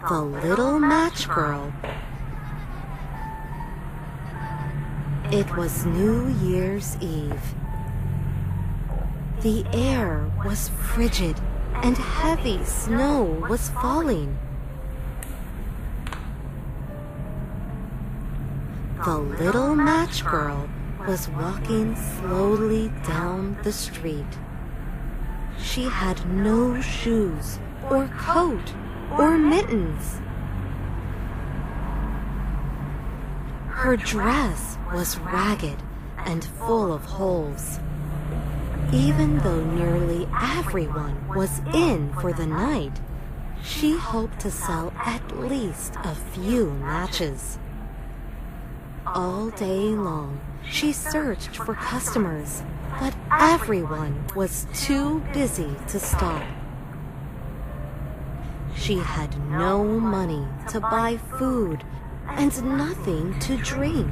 The Little Match Girl. It was New Year's Eve. The air was frigid and heavy snow was falling. The Little Match Girl was walking slowly down the street. She had no shoes or coat or mittens. Her dress was ragged and full of holes. Even though nearly everyone was in for the night, she hoped to sell at least a few matches. All day long, she searched for customers, but everyone was too busy to stop. She had no money to buy food and nothing to drink.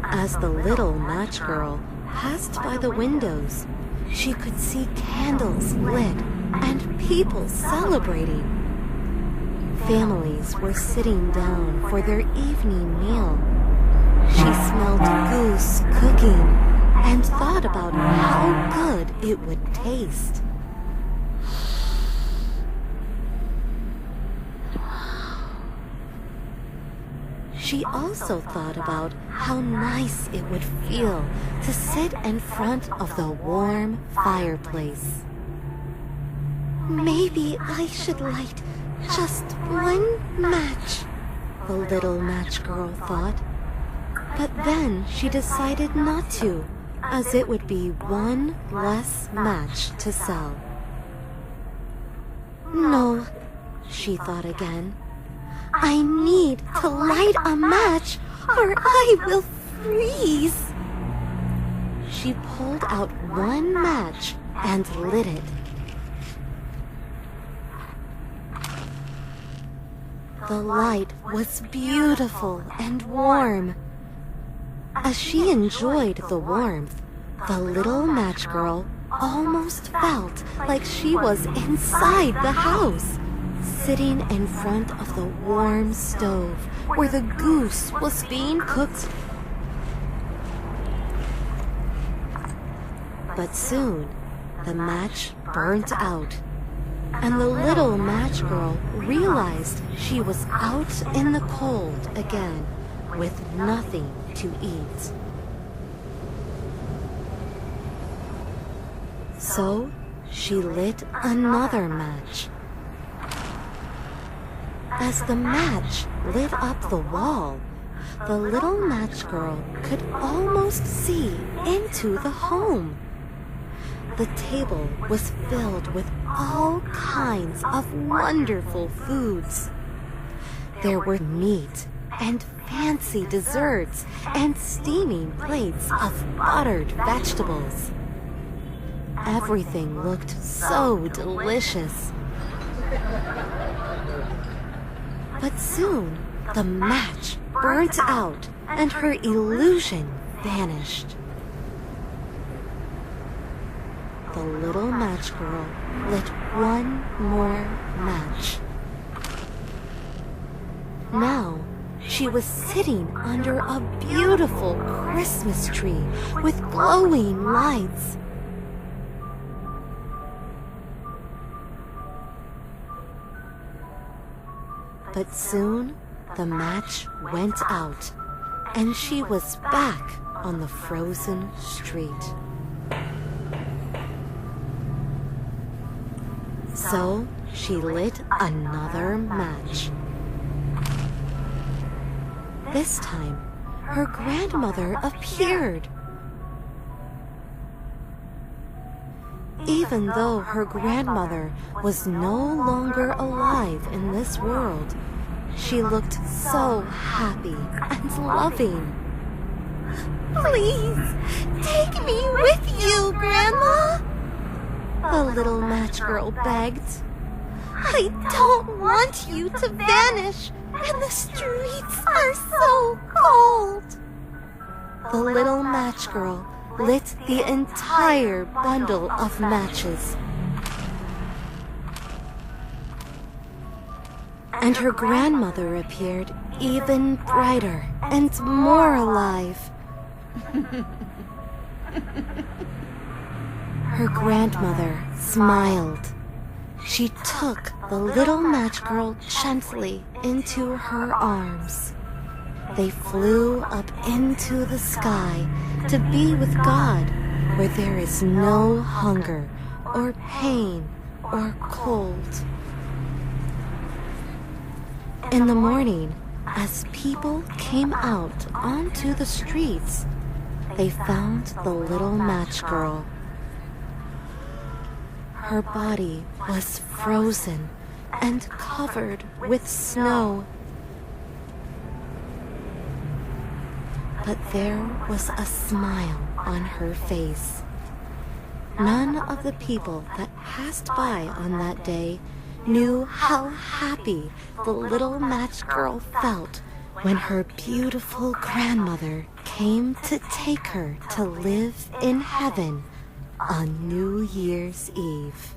As the Little Match Girl passed by the windows, she could see candles lit and people celebrating. Families were sitting down for their evening meal. She smelled goose cooking and thought about how good it would taste. She also thought about how nice it would feel to sit in front of the warm fireplace. Maybe I should light just one match, the Little Match Girl thought. But then she decided not to, as it would be one less match to sell. No, she thought again. I need to light a match or I will freeze. She pulled out one match and lit it. The light was beautiful and warm. As she enjoyed the warmth, the Little Match Girl almost felt like she was inside the house, sitting in front of the warm stove where the goose was being cooked. But soon, the match burnt out, and the Little Match Girl realized she was out in the cold again with nothing to eat. So she lit another match. As the match lit up the wall, the Little Match Girl could almost see into the home. The table was filled with all kinds of wonderful foods. There were meat and fancy desserts and steaming plates of buttered vegetables. Everything looked so delicious. But soon, the match burnt out and her illusion vanished. The Little Match Girl lit one more match. Now, she was sitting under a beautiful Christmas tree with glowing lights. But soon, the match went out, and she was back on the frozen street. So she lit another match. This time, her grandmother appeared. Even though her grandmother was no longer alive in this world, she looked so happy and loving. Please, take me with you, Grandma, the Little Match Girl begged. I don't want you to vanish, and the streets are so cold. The Little Match Girl lit the entire bundle of matches. and her grandmother appeared even brighter and more alive. Her grandmother smiled. She took the little match girl gently into her arms. They flew up into the sky to be with God, where there is no hunger or pain or cold. In the morning, as people came out onto the streets, they found the little match girl. Her body was frozen and covered with snow. But there was a smile on her face. None of the people that passed by on that day knew how happy the little match girl felt when her beautiful grandmother came to take her to live in heaven on New Year's Eve.